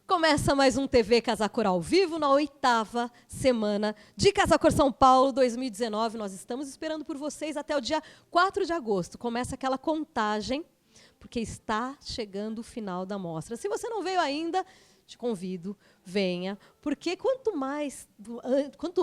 Começa mais um TV Casa Cor ao vivo na 8ª semana de Casa Cor São Paulo 2019. Nós estamos esperando por vocês até o dia 4 de agosto. Começa aquela contagem, porque está chegando o final da mostra. Se você não veio ainda, te convido, venha, porque quanto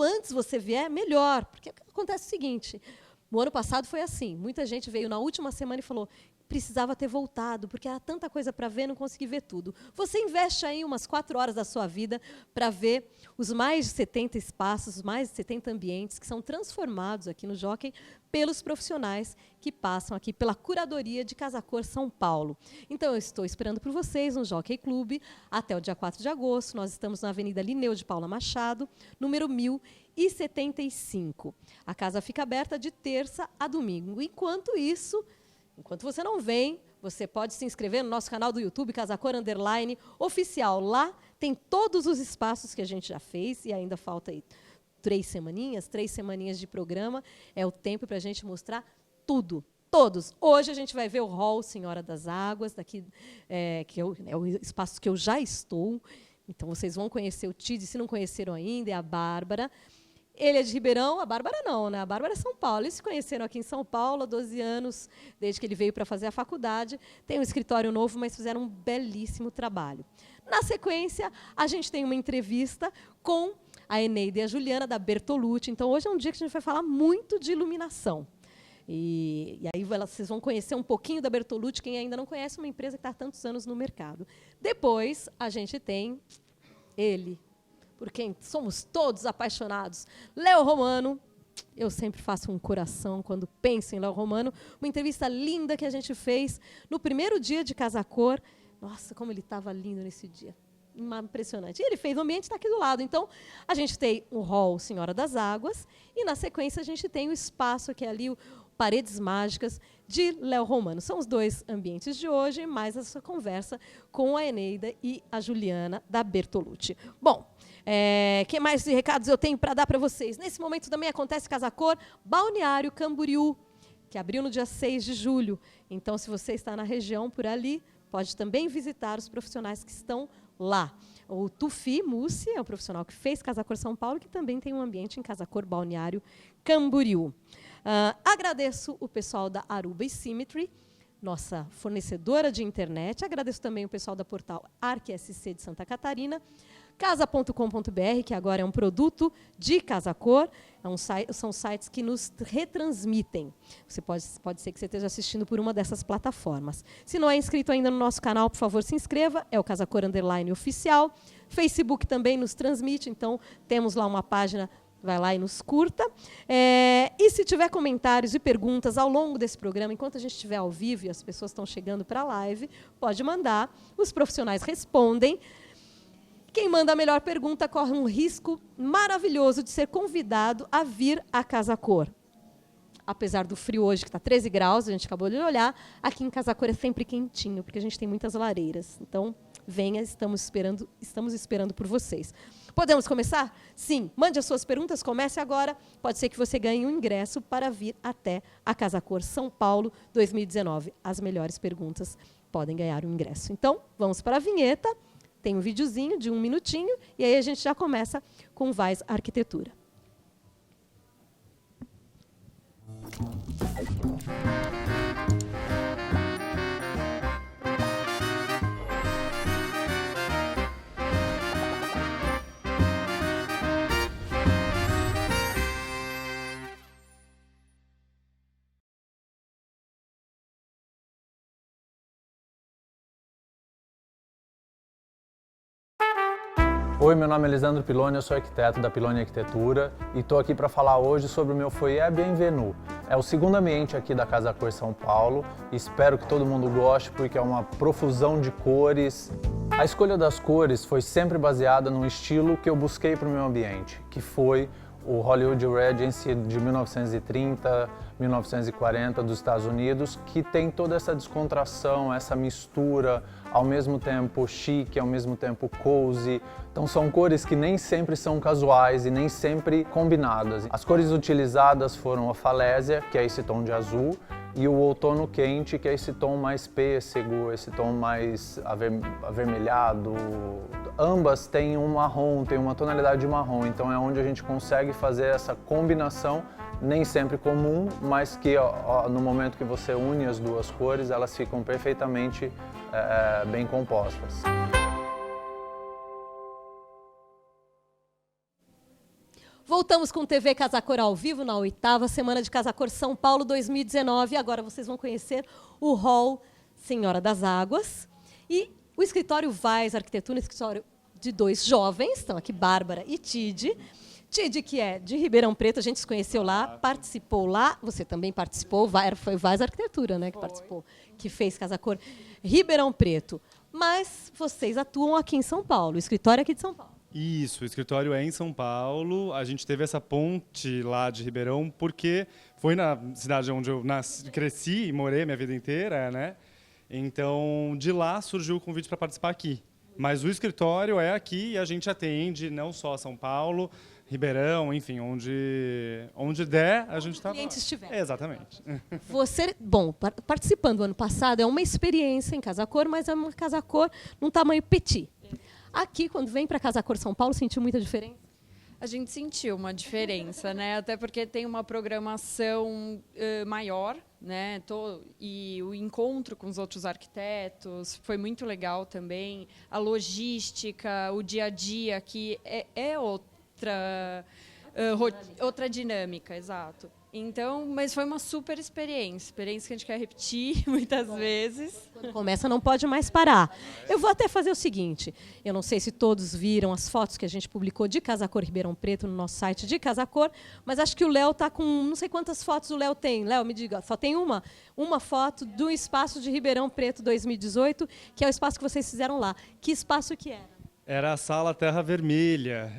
antes você vier, melhor. Porque acontece o seguinte, no ano passado foi assim, muita gente veio na última semana e falou: precisava ter voltado, porque há tanta coisa para ver, não consegui ver tudo. Você investe aí umas 4 horas da sua vida para ver os mais de 70 espaços, os mais de 70 ambientes que são transformados aqui no Jockey pelos profissionais que passam aqui pela curadoria de Casa Cor São Paulo. Então, eu estou esperando por vocês no Jockey Clube até o dia 4 de agosto. Nós estamos na Avenida Linneu de Paula Machado, número 1075. A casa fica aberta de terça a domingo. Enquanto você não vem, você pode se inscrever no nosso canal do YouTube, Casa Cor _oficial. Lá tem todos os espaços que a gente já fez e ainda falta aí 3 semaninhas de programa. É o tempo para a gente mostrar tudo, todos. Hoje a gente vai ver o Hall Senhora das Águas, daqui, que é o espaço que eu já estou. Então, vocês vão conhecer o Tid, se não conheceram ainda, é a Bárbara. Ele é de Ribeirão, a Bárbara não, né? A Bárbara é São Paulo. Eles se conheceram aqui em São Paulo há 12 anos, desde que ele veio para fazer a faculdade. Tem um escritório novo, mas fizeram um belíssimo trabalho. Na sequência, a gente tem uma entrevista com a Eneida e a Juliana, da Bertolucci. Então, hoje é um dia que a gente vai falar muito de iluminação. E aí vocês vão conhecer um pouquinho da Bertolucci, quem ainda não conhece, uma empresa que está há tantos anos no mercado. Depois, a gente tem ele, por quem somos todos apaixonados, Léo Romano. Eu sempre faço um coração quando penso em Léo Romano. Uma entrevista linda que a gente fez no primeiro dia de Casa Cor. Nossa, como ele estava lindo nesse dia. Impressionante. E ele fez o ambiente, está aqui do lado. Então, a gente tem o Hall Senhora das Águas e, na sequência, a gente tem o espaço, que é ali o Paredes Mágicas, de Léo Romano. São os 2 ambientes de hoje, mais essa conversa com a Eneida e a Juliana, da Bertolucci. Bom, que mais de recados eu tenho para dar para vocês? Nesse momento também acontece Casa Cor Balneário Camboriú, que abriu no dia 6 de julho. Então, se você está na região por ali, pode também visitar os profissionais que estão lá. O Tufi Mussi é o profissional que fez Casa Cor São Paulo, que também tem um ambiente em Casa Cor Balneário Camboriú. Agradeço o pessoal da Aruba Symmetry, nossa fornecedora de internet. Agradeço também o pessoal da Portal ArcSC de Santa Catarina. Casa.com.br, que agora é um produto de Casa Cor. São sites que nos retransmitem. Você pode ser que você esteja assistindo por uma dessas plataformas. Se não é inscrito ainda no nosso canal, por favor, se inscreva. É o Casa Cor _oficial. Facebook também nos transmite, então temos lá uma página. Vai lá e nos curta. E se tiver comentários e perguntas ao longo desse programa, enquanto a gente estiver ao vivo e as pessoas estão chegando para a live, pode mandar. Os profissionais respondem. Quem manda a melhor pergunta corre um risco maravilhoso de ser convidado a vir à Casa Cor. Apesar do frio hoje, que está 13 graus, a gente acabou de olhar, aqui em Casa Cor é sempre quentinho, porque a gente tem muitas lareiras. Então, venha, estamos esperando por vocês. Podemos começar? Sim. Mande as suas perguntas, comece agora. Pode ser que você ganhe um ingresso para vir até a Casa Cor São Paulo 2019. As melhores perguntas podem ganhar um ingresso. Então, vamos para a vinheta. Tem um videozinho de 1 minutinho e aí a gente já começa com Vais Arquitetura. Oi, meu nome é Lisandro Piloni, eu sou arquiteto da Piloni Arquitetura e estou aqui para falar hoje sobre o meu foyer Bienvenue. É o segundo ambiente aqui da Casa Cor São Paulo e espero que todo mundo goste porque é uma profusão de cores. A escolha das cores foi sempre baseada num estilo que eu busquei para o meu ambiente, que foi o Hollywood Regency de 1930, 1940 dos Estados Unidos, que tem toda essa descontração, essa mistura, ao mesmo tempo chique, ao mesmo tempo cozy. Então são cores que nem sempre são casuais e nem sempre combinadas. As cores utilizadas foram a falésia, que é esse tom de azul, e o outono quente, que é esse tom mais pêssego, esse tom mais avermelhado, ambas têm um marrom, têm uma tonalidade de marrom, então é onde a gente consegue fazer essa combinação, nem sempre comum, mas que no momento que você une as duas cores, elas ficam perfeitamente bem compostas. Voltamos com TV Casa Cor ao vivo na 8ª Semana de Casa Cor São Paulo 2019. Agora vocês vão conhecer o hall Senhora das Águas e o escritório Vaz Arquitetura, escritório de 2 jovens, estão aqui Bárbara e Tide. Tide, que é de Ribeirão Preto, a gente se conheceu lá, participou lá, você também participou, foi Vaz Arquitetura, né, que participou, que fez Casa Cor Ribeirão Preto. Mas vocês atuam aqui em São Paulo, o escritório é aqui de São Paulo. Isso, o escritório é em São Paulo. A gente teve essa ponte lá de Ribeirão porque foi na cidade onde eu cresci e morei minha vida inteira, né? Então, de lá surgiu o convite para participar aqui. Mas o escritório é aqui e a gente atende não só São Paulo, Ribeirão, enfim, onde der, a gente está lá. Clientes estiver. Exatamente. Você, bom, participando do ano passado, é uma experiência em Casa Cor, mas é uma Casa Cor num tamanho petit. Aqui, quando vem para Casa Cor São Paulo, sentiu muita diferença? A gente sentiu uma diferença, né? Até porque tem uma programação maior, né? E o encontro com os outros arquitetos foi muito legal também. A logística, o dia a dia aqui é outra dinâmica, exato. Então, mas foi uma super experiência que a gente quer repetir muitas vezes. Quando começa, não pode mais parar. Eu vou até fazer o seguinte, eu não sei se todos viram as fotos que a gente publicou de Casa Cor Ribeirão Preto no nosso site de Casa Cor, mas acho que o Léo está com, não sei quantas fotos o Léo tem. Léo, me diga, só tem uma foto do espaço de Ribeirão Preto 2018, que é o espaço que vocês fizeram lá. Que espaço que era? Era a Sala Terra Vermelha,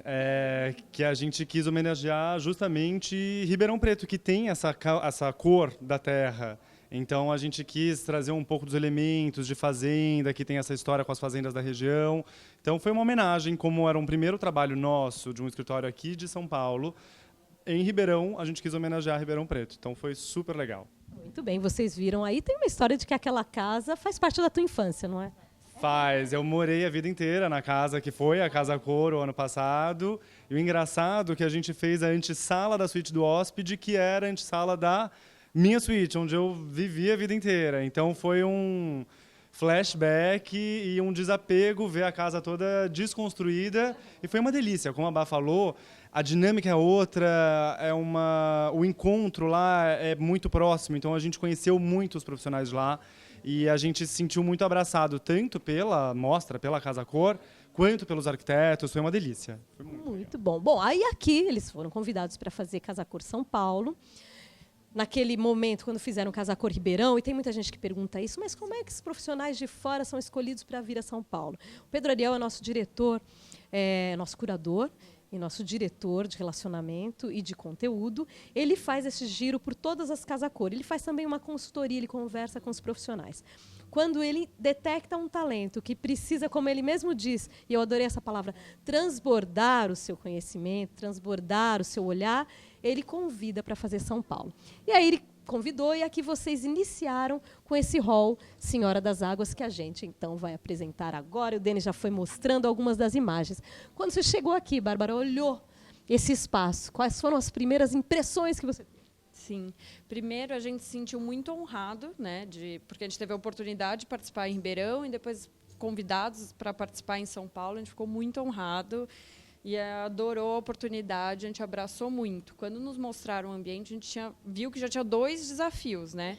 que a gente quis homenagear justamente Ribeirão Preto, que tem essa cor da terra. Então a gente quis trazer um pouco dos elementos de fazenda, que tem essa história com as fazendas da região. Então foi uma homenagem, como era um primeiro trabalho nosso de um escritório aqui de São Paulo. Em Ribeirão, a gente quis homenagear Ribeirão Preto. Então foi super legal. Muito bem, vocês viram aí. Tem uma história de que aquela casa faz parte da tua infância, não é? Faz. Eu morei a vida inteira na casa que foi a Casa Cor o ano passado. E o engraçado é que a gente fez a antessala da suíte do hóspede, que era a antessala da minha suíte, onde eu vivi a vida inteira. Então foi um flashback e um desapego ver a casa toda desconstruída. E foi uma delícia, como a Bá falou. A dinâmica é outra, o encontro lá é muito próximo. Então a gente conheceu muito os profissionais de lá. E a gente se sentiu muito abraçado, tanto pela mostra, pela Casa Cor, quanto pelos arquitetos. Foi uma delícia. Foi muito bom. Bom, aí aqui eles foram convidados para fazer Casa Cor São Paulo. Naquele momento, quando fizeram Casa Cor Ribeirão, e tem muita gente que pergunta isso, mas como é que os profissionais de fora são escolhidos para vir a São Paulo? O Pedro Ariel é nosso diretor, nosso curador, e nosso diretor de relacionamento e de conteúdo. Ele faz esse giro por todas as Casa Cor. Ele faz também uma consultoria, ele conversa com os profissionais. Quando ele detecta um talento que precisa, como ele mesmo diz, e eu adorei essa palavra, transbordar o seu conhecimento, transbordar o seu olhar, ele convida para fazer São Paulo. E aí ele convidou, e aqui vocês iniciaram com esse hall Senhora das Águas, que a gente, então, vai apresentar agora. O Denis já foi mostrando algumas das imagens. Quando você chegou aqui, Bárbara, olhou esse espaço, quais foram as primeiras impressões que você teve? Sim. Primeiro, a gente se sentiu muito honrado, né, porque a gente teve a oportunidade de participar em Ribeirão e depois convidados para participar em São Paulo. A gente ficou muito honrado e adorou a oportunidade, a gente abraçou muito. Quando nos mostraram o ambiente, a gente viu que já tinha 2 desafios, né?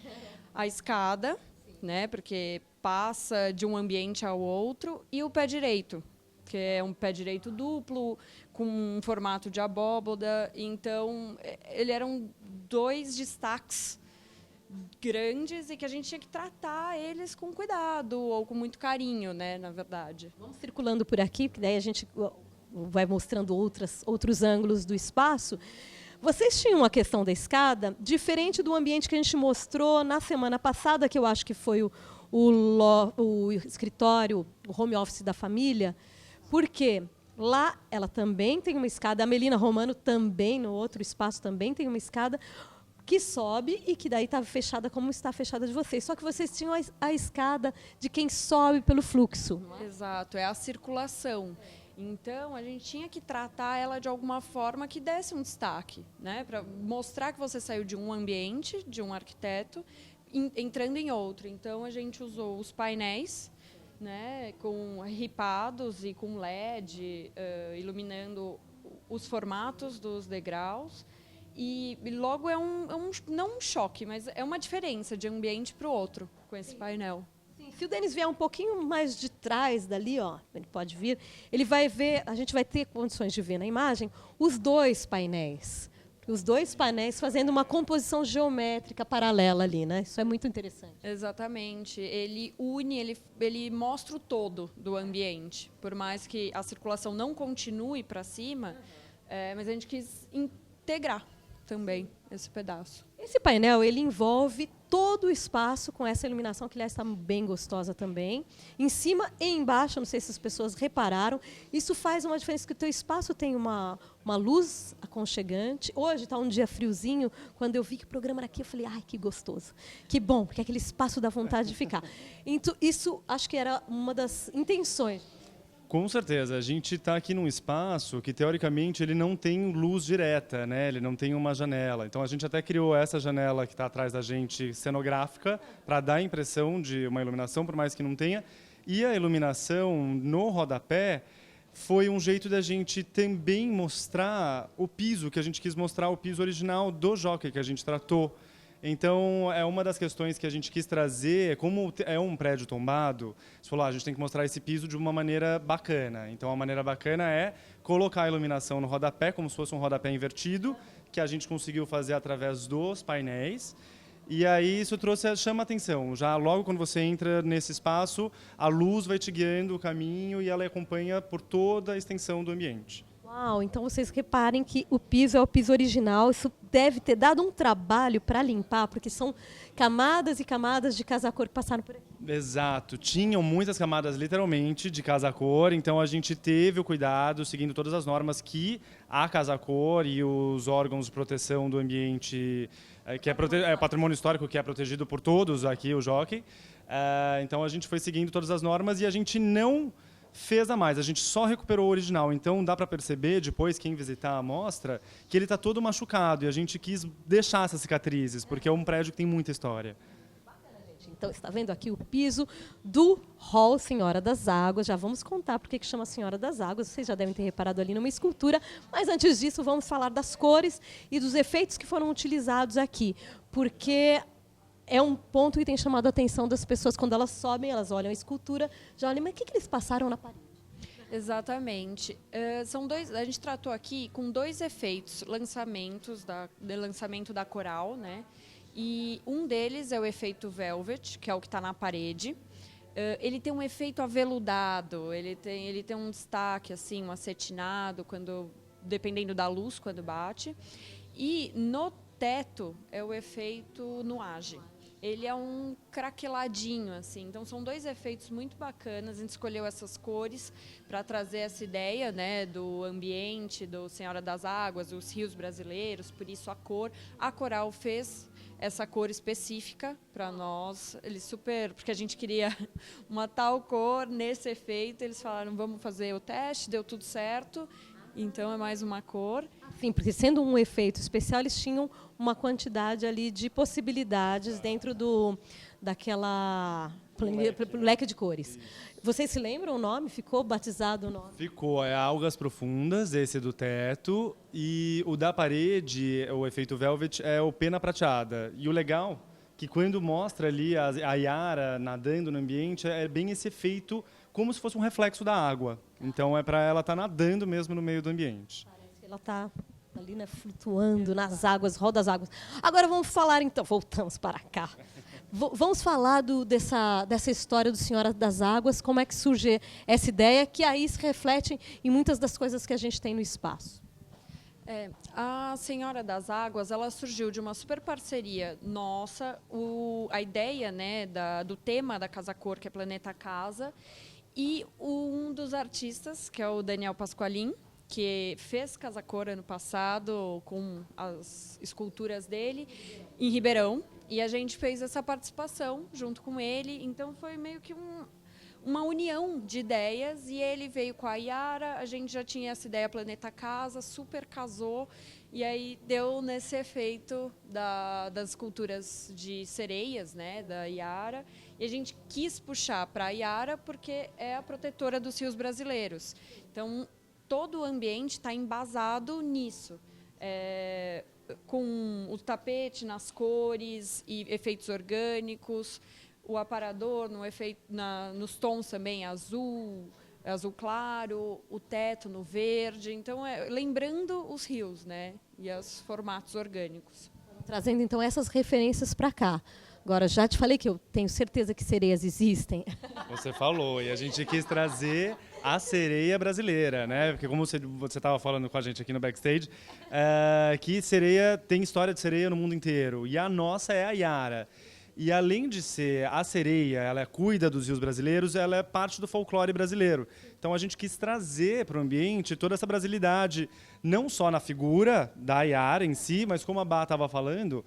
A escada, né, porque passa de um ambiente ao outro, e o pé direito, que é um pé direito duplo, com um formato de abóboda. Então, eram 2 destaques grandes e que a gente tinha que tratar eles com cuidado ou com muito carinho, né, na verdade. Vamos circulando por aqui, porque daí a gente vai mostrando outros ângulos do espaço. Vocês tinham a questão da escada, diferente do ambiente que a gente mostrou na semana passada, que eu acho que foi o escritório, o home office da família, porque lá ela também tem uma escada, a Melina Romano também, no outro espaço, também tem uma escada. que sobe e que daí estava fechada como está fechada de vocês. Só que vocês tinham a escada de quem sobe pelo fluxo. Não é? Exato, é a circulação. Então, a gente tinha que tratar ela de alguma forma que desse um destaque, né? Para mostrar que você saiu de um ambiente, de um arquiteto, entrando em outro. Então, a gente usou os painéis, né, com ripados e com LED, iluminando os formatos dos degraus. E logo não um choque, mas é uma diferença de ambiente para o outro com esse painel. Sim, se o Denis vier um pouquinho mais de trás dali, ó, ele pode vir, ele vai ver, a gente vai ter condições de ver na imagem os dois painéis. Os dois painéis fazendo uma composição geométrica paralela ali, né? Isso é muito interessante. Exatamente. Ele une, ele mostra o todo do ambiente. Por mais que a circulação não continue para cima, mas a gente quis integrar também esse pedaço. Esse painel, ele envolve todo o espaço com essa iluminação, que aliás está bem gostosa também. Em cima e embaixo, não sei se as pessoas repararam, isso faz uma diferença, que o teu espaço tem uma luz aconchegante. Hoje está um dia friozinho, quando eu vi que o programa era aqui, eu falei, ai, que gostoso, que bom, porque aquele espaço dá vontade de ficar. Então, isso acho que era uma das intenções. Com certeza, a gente está aqui num espaço que, teoricamente, ele não tem luz direta, né? Ele não tem uma janela. Então, a gente até criou essa janela que está atrás da gente, cenográfica, para dar a impressão de uma iluminação, por mais que não tenha. E a iluminação no rodapé foi um jeito da gente também mostrar o piso, que a gente quis mostrar o piso original do jockey que a gente tratou. Então, é uma das questões que a gente quis trazer, como é um prédio tombado, você falou, a gente tem que mostrar esse piso de uma maneira bacana. Então, a maneira bacana é colocar a iluminação no rodapé, como se fosse um rodapé invertido, que a gente conseguiu fazer através dos painéis. E aí isso chama atenção. Já logo quando você entra nesse espaço, a luz vai te guiando o caminho e ela acompanha por toda a extensão do ambiente. Uau, então vocês reparem que o piso é o piso original. Isso deve ter dado um trabalho para limpar, porque são camadas e camadas de casa-cor que passaram por aqui. Exato. Tinham muitas camadas, literalmente, de casa-cor. Então, a gente teve o cuidado, seguindo todas as normas que a casa-cor e os órgãos de proteção do ambiente, que é patrimônio histórico, que é protegido por todos aqui, o jockey. Então, a gente foi seguindo todas as normas e a gente não fez a mais, a gente só recuperou o original. Então, dá para perceber, depois, quem visitar a amostra, que ele está todo machucado. E a gente quis deixar essas cicatrizes, porque é um prédio que tem muita história. Então, está vendo aqui o piso do Hall Senhora das Águas. Já vamos contar por que chama Senhora das Águas. Vocês já devem ter reparado ali numa escultura. Mas, antes disso, vamos falar das cores e dos efeitos que foram utilizados aqui. Porque é um ponto que tem chamado a atenção das pessoas. Quando elas sobem, elas olham a escultura, já olham, mas o que eles passaram na parede? Exatamente. A gente tratou aqui com 2 efeitos, lançamento da coral, né? E um deles é o efeito velvet, que é o que está na parede. Ele tem um efeito aveludado, ele tem um destaque, assim, um acetinado, dependendo da luz, quando bate. E no teto é o efeito nuage. Ele é um craqueladinho, assim. Então, são 2 efeitos muito bacanas. A gente escolheu essas cores para trazer essa ideia, né, do ambiente, do Senhora das Águas, dos rios brasileiros, por isso a cor. A Coral fez essa cor específica para nós. Porque a gente queria uma tal cor nesse efeito. Eles falaram, vamos fazer o teste, deu tudo certo. Então, é mais uma cor. Sim, porque sendo um efeito especial, eles tinham uma quantidade ali de possibilidades dentro daquela leque de cores. Vocês se lembram o nome? Ficou batizado o nome? Ficou. É Algas Profundas, esse do teto. E o da parede, o efeito velvet, é o pena prateada. E o legal que quando mostra ali a Yara nadando no ambiente, é bem esse efeito como se fosse um reflexo da água. Então, é para ela estar nadando mesmo no meio do ambiente. Parece que ela está ali, né, flutuando nas águas, roda as águas. Agora vamos falar, então, voltamos para cá. Vamos falar dessa história do Senhora das Águas, como é que surge essa ideia, que aí se reflete em muitas das coisas que a gente tem no espaço. A Senhora das Águas, ela surgiu de uma super parceria nossa, a ideia, né, do tema da Casa Cor, que é Planeta Casa, e um dos artistas, que é o Daniel Pasqualin, que fez Casa Cor ano passado com as esculturas dele em Ribeirão, e a gente fez essa participação junto com ele, então foi meio que uma união de ideias, e ele veio com a Yara, a gente já tinha essa ideia Planeta Casa, super casou, e aí deu nesse efeito das esculturas de sereias, né, da Yara, e a gente quis puxar para a Yara porque é a protetora dos rios brasileiros. Então, todo o ambiente está embasado nisso, com o tapete nas cores e efeitos orgânicos, o aparador nos tons também azul claro, o teto no verde. Então, lembrando os rios, né, e os formatos orgânicos. Trazendo, então, essas referências para cá. Agora, já te falei que eu tenho certeza que sereias existem. Você falou, e a gente quis trazer a sereia brasileira, né? Porque como você estava falando com a gente aqui no backstage, que sereia tem história de sereia no mundo inteiro. E a nossa é a Yara. E além de ser a sereia, ela cuida dos rios brasileiros, ela é parte do folclore brasileiro. Então a gente quis trazer para o ambiente toda essa brasilidade, não só na figura da Yara em si, mas como a Bá estava falando,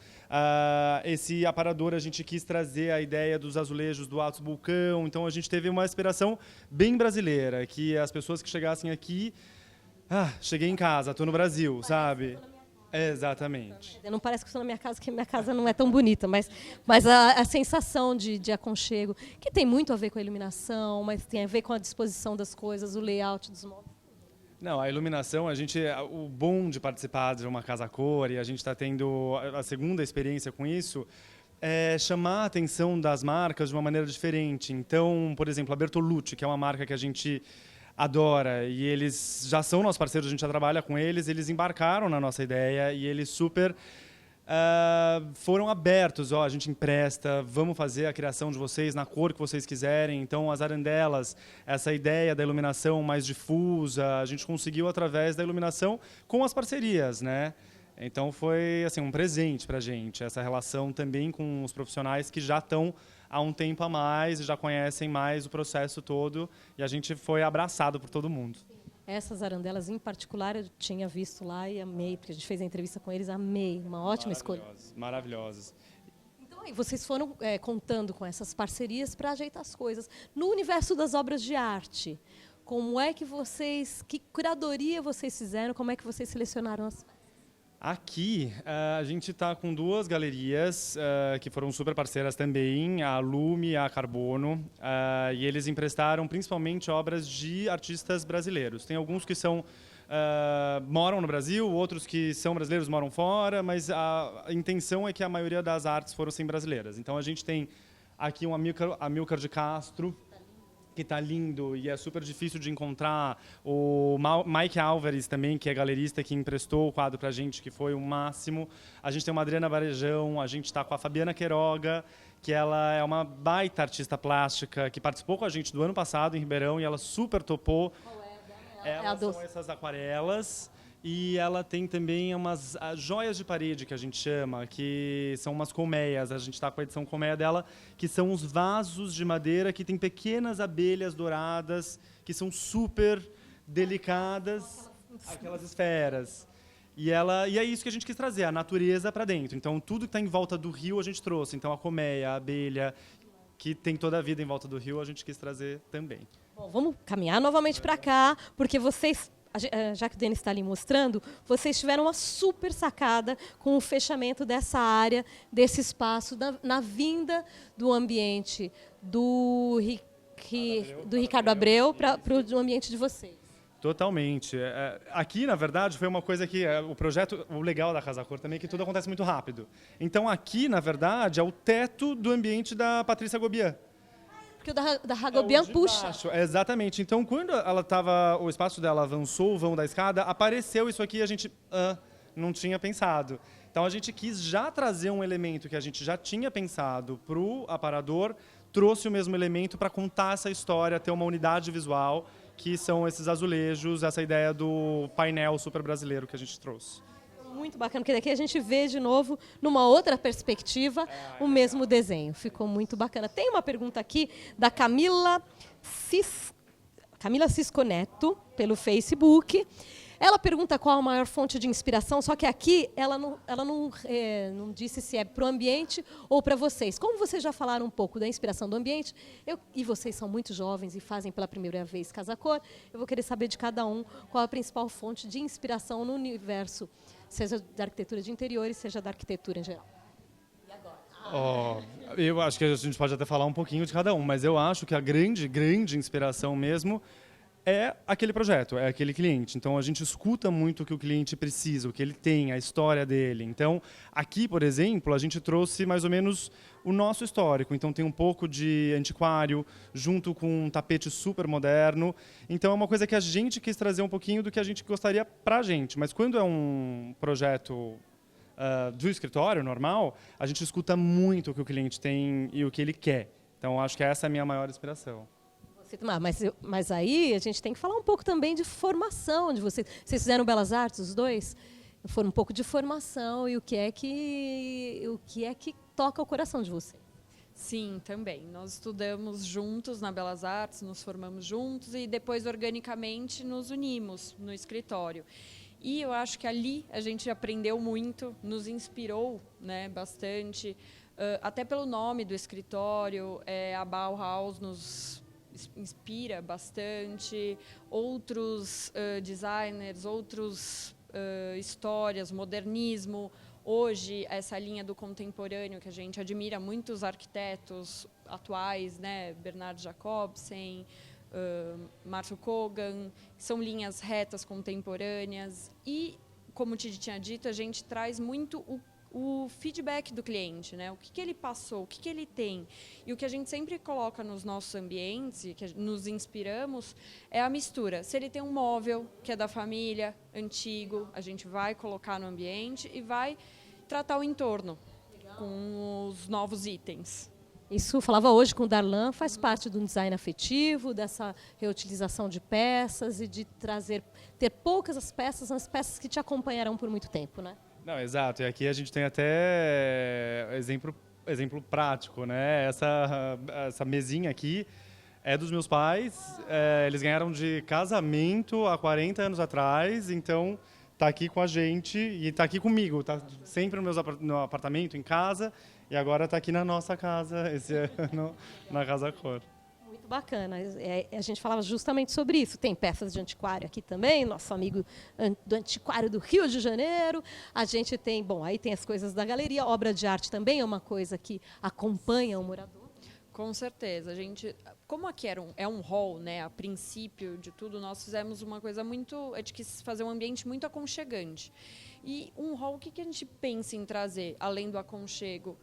esse aparador a gente quis trazer a ideia dos azulejos do Alto Vulcão. Então a gente teve uma inspiração bem brasileira, que as pessoas que chegassem aqui, cheguei em casa, estou no Brasil, sabe? Exatamente. Não parece que estou na minha casa, que minha casa não é tão bonita, mas a sensação de aconchego, que tem muito a ver com a iluminação, mas tem a ver com a disposição das coisas, o layout dos móveis. Não, a iluminação, o bom de participar de uma Casa Cor, e a gente está tendo a segunda experiência com isso, é chamar a atenção das marcas de uma maneira diferente. Então, por exemplo, a Bertolucci, que é uma marca que a gente adora, e eles já são nossos parceiros, a gente já trabalha com eles embarcaram na nossa ideia e eles super foram abertos, a gente empresta, vamos fazer a criação de vocês na cor que vocês quiserem. Então, as arandelas, essa ideia da iluminação mais difusa, a gente conseguiu através da iluminação com as parcerias, né? Então, foi assim, um presente para a gente, essa relação também com os profissionais que já estão há um tempo a mais e já conhecem mais o processo todo, e a gente foi abraçado por todo mundo. Essas arandelas em particular eu tinha visto lá e amei, porque a gente fez a entrevista com eles, amei, uma ótima escolha. Maravilhosas. Então aí, vocês foram contando com essas parcerias para ajeitar as coisas. No universo das obras de arte, como é que que curadoria vocês fizeram, como é que vocês selecionaram as... Aqui, a gente está com duas galerias que foram super parceiras também, a Lume e a Carbono, e eles emprestaram principalmente obras de artistas brasileiros. Tem alguns que moram no Brasil, outros que são brasileiros moram fora, mas a intenção é que a maioria das artes foram sim brasileiras. Então a gente tem aqui um Amilcar de Castro, que está lindo e é super difícil de encontrar. O Mike Álvares também, que é galerista, que emprestou o quadro para a gente, que foi o máximo. A gente tem uma Adriana Varejão, a gente está com a Fabiana Queiroga, que ela é uma baita artista plástica, que participou com a gente do ano passado em Ribeirão e ela super topou. Qual é a dela? São essas aquarelas. E ela tem também umas joias de parede, que a gente chama, que são umas colmeias. A gente está com a edição colmeia dela, que são os vasos de madeira que tem pequenas abelhas douradas, que são super delicadas, aquelas esferas. E é isso que a gente quis trazer, a natureza para dentro. Então, tudo que está em volta do rio a gente trouxe. Então, a colmeia, a abelha, que tem toda a vida em volta do rio, a gente quis trazer também. Bom, vamos caminhar novamente para cá, porque vocês... Já que o Denis está ali mostrando, vocês tiveram uma super sacada com o fechamento dessa área, desse espaço, na vinda do ambiente do Ricardo Abreu para o ambiente de vocês. Totalmente. Aqui, na verdade, foi uma coisa que o legal da Casa Cor também é que tudo acontece muito rápido. Então, aqui, na verdade, é o teto do ambiente da Patrícia Gobian. Porque o da Hagobian puxa. Baixo, exatamente. Então, quando o espaço dela avançou o vão da escada, apareceu isso aqui e a gente não tinha pensado. Então, a gente quis já trazer um elemento que a gente já tinha pensado para o aparador, trouxe o mesmo elemento para contar essa história, ter uma unidade visual, que são esses azulejos, essa ideia do painel super brasileiro que a gente trouxe. Muito bacana, porque daqui a gente vê de novo, numa outra perspectiva, o mesmo desenho. Ficou muito bacana. Tem uma pergunta aqui da Camila Cisco Neto, pelo Facebook. Ela pergunta qual a maior fonte de inspiração, só que aqui ela não disse se é para o ambiente ou para vocês. Como vocês já falaram um pouco da inspiração do ambiente, e vocês são muito jovens e fazem pela primeira vez Casa Cor, eu vou querer saber de cada um qual a principal fonte de inspiração no universo, seja da arquitetura de interiores, seja da arquitetura em geral. Eu acho que a gente pode até falar um pouquinho de cada um, mas eu acho que a grande inspiração mesmo é aquele projeto, é aquele cliente. Então, a gente escuta muito o que o cliente precisa, o que ele tem, a história dele. Então, aqui, por exemplo, a gente trouxe mais ou menos o nosso histórico. Então, tem um pouco de antiquário, junto com um tapete super moderno. Então, é uma coisa que a gente quis trazer um pouquinho do que a gente gostaria para a gente. Mas quando é um projeto do escritório normal, a gente escuta muito o que o cliente tem e o que ele quer. Então, acho que essa é a minha maior inspiração. Mas aí a gente tem que falar um pouco também de formação de vocês. Vocês fizeram Belas Artes, os dois? Foram um pouco de formação e o que é que toca o coração de vocês? Sim, também. Nós estudamos juntos na Belas Artes, nos formamos juntos e depois, organicamente, nos unimos no escritório. E eu acho que ali a gente aprendeu muito, nos inspirou, né, bastante, até pelo nome do escritório, a Bauhaus nos inspira bastante, outros designers, outros histórias, modernismo. Hoje, essa linha do contemporâneo que a gente admira, muitos arquitetos atuais, né, Bernard Jacobsen, Marshall Kogan, são linhas retas contemporâneas e, como o Titi tinha dito, a gente traz muito o feedback do cliente, né? O que ele passou, o que ele tem. E o que a gente sempre coloca nos nossos ambientes, e que nos inspiramos, é a mistura. Se ele tem um móvel que é da família, antigo, a gente vai colocar no ambiente e vai tratar o entorno com os novos itens. Isso, falava hoje com o Darlan, faz parte do design afetivo, dessa reutilização de peças e de ter poucas as peças que te acompanharão por muito tempo, né? Não, exato. E aqui a gente tem até exemplo prático, né? Essa mesinha aqui é dos meus pais. Eles ganharam de casamento há 40 anos atrás, então tá aqui com a gente e tá aqui comigo. Tá sempre no apartamento, em casa. E agora está aqui na nossa casa, esse ano, na Casa Cor. Muito bacana. A gente falava justamente sobre isso. Tem peças de antiquário aqui também, nosso amigo do antiquário do Rio de Janeiro. A gente tem, aí tem as coisas da galeria. Obra de arte também é uma coisa que acompanha o morador. Com certeza. Como aqui é um hall, né, a princípio de tudo, nós fizemos uma coisa a gente quis fazer um ambiente muito aconchegante. E um hall, o que a gente pensa em trazer, além do aconchego?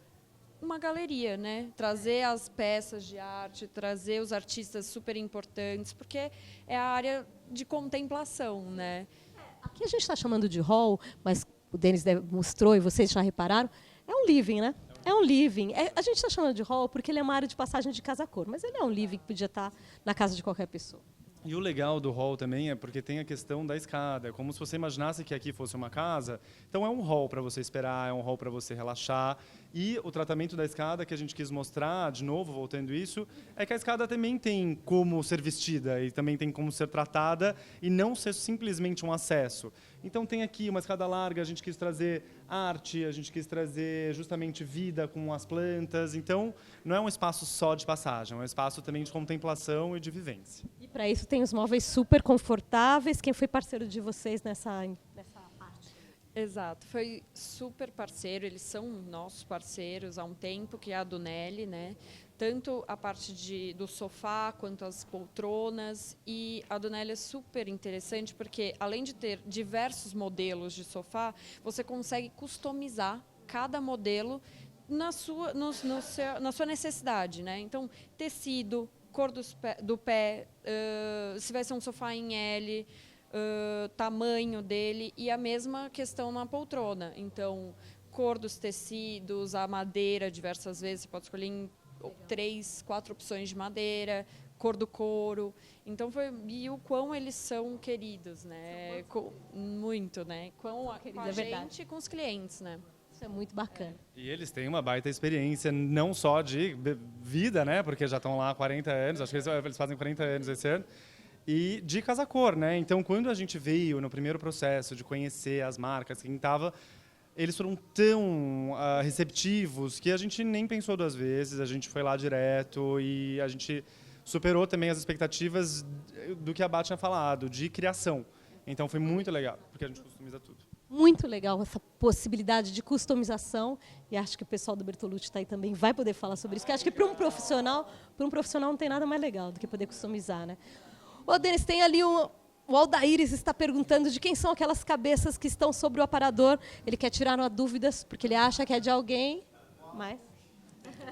Uma galeria, né? Trazer as peças de arte, trazer os artistas super importantes, porque é a área de contemplação, né? Aqui a gente está chamando de hall, mas o Denis mostrou e vocês já repararam, é um living, né? É um living. A gente está chamando de hall porque ele é uma área de passagem de casa cor, mas ele é um living que podia estar na casa de qualquer pessoa. E o legal do hall também é porque tem a questão da escada. É como se você imaginasse que aqui fosse uma casa. Então é um hall para você esperar, é um hall para você relaxar. E o tratamento da escada que a gente quis mostrar, de novo, voltando isso, é que a escada também tem como ser vestida e também tem como ser tratada e não ser simplesmente um acesso. Então tem aqui uma escada larga, a gente quis trazer arte, a gente quis trazer justamente vida com as plantas. Então não é um espaço só de passagem, é um espaço também de contemplação e de vivência. E para isso tem os móveis super confortáveis. Quem foi parceiro de vocês nessa parte? Exato, foi super parceiro, eles são nossos parceiros há um tempo, que é a Dunelli, né? Tanto a parte do sofá quanto as poltronas. E a Dunelli é super interessante porque, além de ter diversos modelos de sofá, você consegue customizar cada modelo na sua necessidade, né? Então, tecido, cor do pé, se vai ser um sofá em L, tamanho dele, e a mesma questão na poltrona. Então, cor dos tecidos, a madeira, diversas vezes, você pode escolher em 3, 4 opções de madeira, cor do couro. Então, e o quão eles são queridos, né? Muito, né? Com a gente e com os clientes, né? Isso é muito bacana. E eles têm uma baita experiência, não só de vida, né? Porque já estão lá há 40 anos, acho que eles fazem 40 anos esse ano. e de Casa Cor, né? Então, quando a gente veio no primeiro processo de conhecer as marcas, quem estava, eles foram tão receptivos que a gente nem pensou duas vezes, a gente foi lá direto e a gente superou também as expectativas do que a Bá tinha falado, de criação. Então, foi muito legal, porque a gente customiza tudo. Muito legal essa possibilidade de customização, e acho que o pessoal do Bertolucci está aí também vai poder falar sobre isso, que acho que para um profissional não tem nada mais legal do que poder customizar, né? Ô, Denis, tem ali o Aldaíris está perguntando de quem são aquelas cabeças que estão sobre o aparador. Ele quer tirar dúvidas, porque ele acha que é de alguém, mas...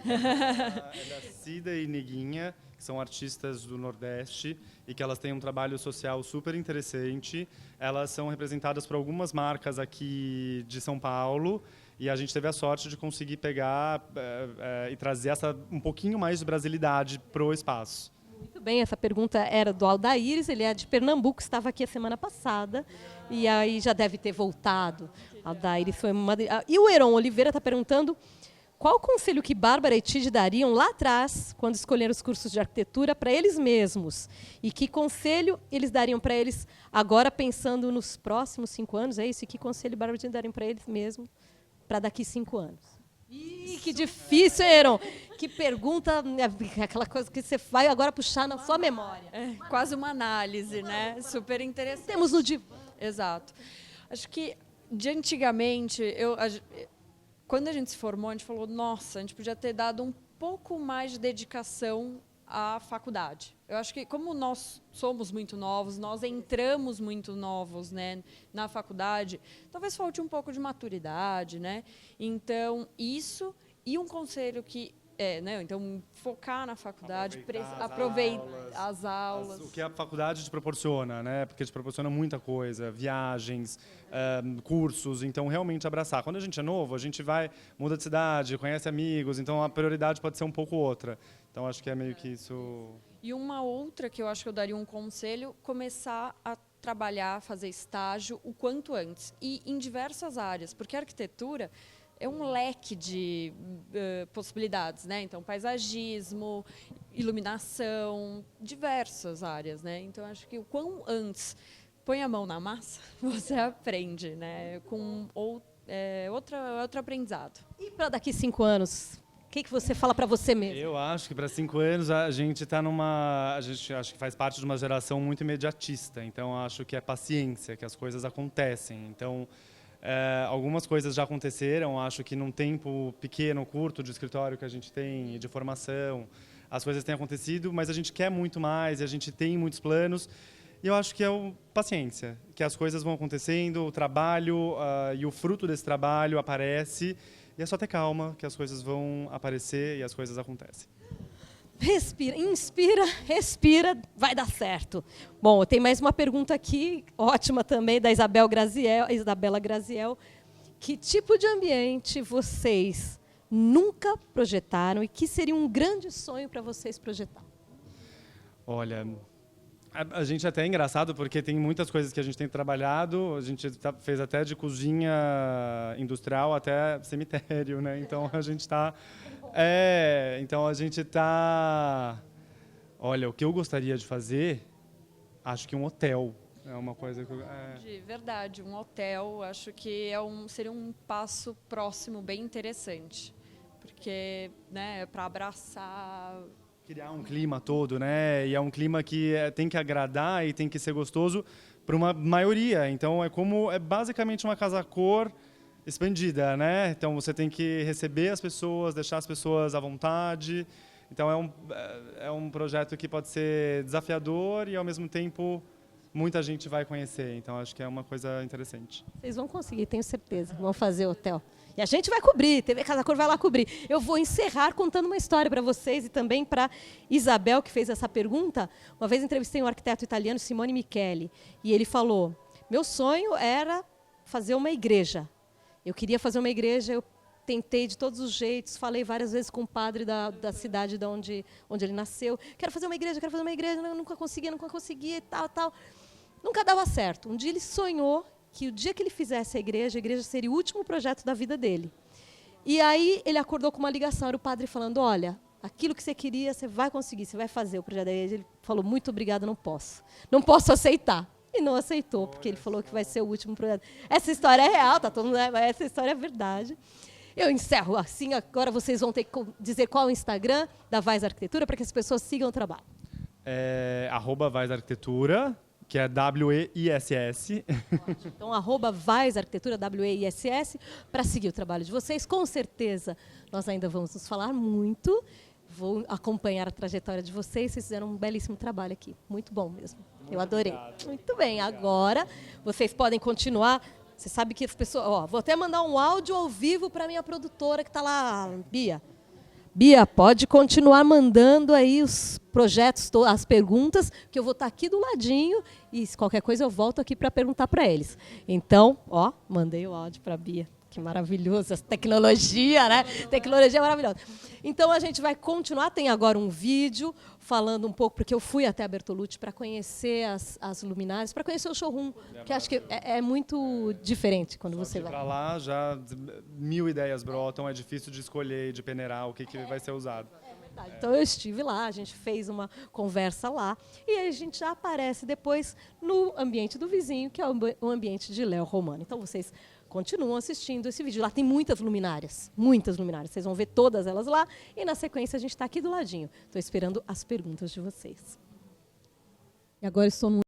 É da Cida e Neguinha, que são artistas do Nordeste e que elas têm um trabalho social super interessante. Elas são representadas por algumas marcas aqui de São Paulo e a gente teve a sorte de conseguir pegar e trazer um pouquinho mais de brasilidade para o espaço. Muito bem, essa pergunta era do Aldaíris, ele é de Pernambuco, estava aqui a semana passada e aí já deve ter voltado. Aldaíris foi uma... E o Heron Oliveira está perguntando qual o conselho que Bárbara e Tid dariam lá atrás, quando escolheram os cursos de arquitetura, para eles mesmos? E que conselho eles dariam para eles agora, pensando nos próximos 5 anos? É isso? E que conselho Bárbara e Tid dariam para eles mesmos para daqui 5 anos? Ih, que difícil, Heron! Que pergunta, aquela coisa que você vai agora puxar na sua memória. É quase uma análise, né? Super interessante. Temos no divã. Exato. Acho que, de antigamente, quando a gente se formou, a gente falou, nossa, a gente podia ter dado um pouco mais de dedicação à faculdade. Eu acho que, como nós somos muito novos, nós entramos muito novos, né, na faculdade, talvez falte um pouco de maturidade, né? Então, isso e um conselho que né, então focar na faculdade, aproveitar as aulas. O que a faculdade te proporciona, né? Porque te proporciona muita coisa, viagens, cursos, então realmente abraçar. Quando a gente é novo, a gente muda de cidade, conhece amigos, então a prioridade pode ser um pouco outra. Então acho que é meio que isso. E uma outra que eu acho que eu daria um conselho, começar a trabalhar, fazer estágio o quanto antes e em diversas áreas, porque a arquitetura é um leque de possibilidades, né? Então, paisagismo, iluminação, diversas áreas, né? Então, acho que o quão antes põe a mão na massa, você aprende, né? Com outro aprendizado. E para daqui 5 anos, o que você fala para você mesmo? Eu acho que para 5 anos a gente está a gente acho que faz parte de uma geração muito imediatista. Então, acho que é paciência, que as coisas acontecem. Então, algumas coisas já aconteceram, acho que num tempo pequeno, curto de escritório que a gente tem e de formação, as coisas têm acontecido, mas a gente quer muito mais e a gente tem muitos planos. E eu acho que é paciência, que as coisas vão acontecendo, o trabalho e o fruto desse trabalho aparece, e é só ter calma que as coisas vão aparecer e as coisas acontecem. Respira, inspira, respira, vai dar certo. Bom, tem mais uma pergunta aqui, ótima também, da Isabela Graziel. Que tipo de ambiente vocês nunca projetaram e que seria um grande sonho para vocês projetar? Olha, a gente até é engraçado porque tem muitas coisas que a gente tem trabalhado, a gente fez até de cozinha industrial até cemitério, né? Então a gente está... Olha, o que eu gostaria de fazer, acho que um hotel é uma coisa que... De verdade, um hotel, acho que seria um passo próximo bem interessante, porque, né, para abraçar... Criar um clima todo, né? E é um clima que tem que agradar e tem que ser gostoso para uma maioria. Então, é basicamente uma casa-cor expandida, né? Então você tem que receber as pessoas, deixar as pessoas à vontade. Então é um projeto que pode ser desafiador e ao mesmo tempo muita gente vai conhecer. Então acho que é uma coisa interessante. Vocês vão conseguir, tenho certeza. Vão fazer hotel. E a gente vai cobrir, TV Casa Cor vai lá cobrir. Eu vou encerrar contando uma história para vocês e também para Isabel, que fez essa pergunta. Uma vez entrevistei um arquiteto italiano, Simone Micheli, e ele falou: meu sonho era fazer uma igreja. Eu queria fazer uma igreja, eu tentei de todos os jeitos, falei várias vezes com o padre da cidade onde ele nasceu. Quero fazer uma igreja, nunca conseguia e tal. Nunca dava certo. Um dia ele sonhou que o dia que ele fizesse a igreja seria o último projeto da vida dele. E aí ele acordou com uma ligação, era o padre falando: olha, aquilo que você queria, você vai conseguir, você vai fazer o projeto. Aí ele falou, muito obrigado, não posso. Não posso aceitar. E não aceitou, porque ele falou que vai ser o último projeto. Essa história é real, tá todo mundo, essa história é verdade. Eu encerro assim, agora vocês vão ter que dizer qual é o Instagram da Vais Arquitetura para que as pessoas sigam o trabalho. @Vais Arquitetura, que é WEISS. Então, @Vais Arquitetura, WEISS, para seguir o trabalho de vocês. Com certeza, nós ainda vamos nos falar muito. Vou acompanhar a trajetória de vocês. Vocês fizeram um belíssimo trabalho aqui. Muito bom mesmo. Eu adorei. Obrigado. Muito bem. Agora, vocês podem continuar. Você sabe que as pessoas... Ó, vou até mandar um áudio ao vivo para minha produtora que está lá, Bia. Bia, pode continuar mandando aí os projetos, as perguntas, que eu vou estar aqui do ladinho e se qualquer coisa eu volto aqui para perguntar para eles. Então, ó, mandei o áudio para a Bia. Que maravilhoso, essa tecnologia, né? Tecnologia maravilhosa. Então, a gente vai continuar. Tem agora um vídeo falando um pouco, porque eu fui até a Bertolucci para conhecer as luminárias, para conhecer o showroom, que acho que é muito diferente quando você vai. Para lá, já 1000 ideias brotam, é difícil de escolher e de peneirar o que vai ser usado. Então, eu estive lá, a gente fez uma conversa lá, e a gente já aparece depois no ambiente do vizinho, que é o ambiente de Léo Romano. Então, vocês continuam assistindo esse vídeo. Lá tem muitas luminárias, muitas luminárias. Vocês vão ver todas elas lá, e na sequência a gente está aqui do ladinho. Estou esperando as perguntas de vocês. E agora estou no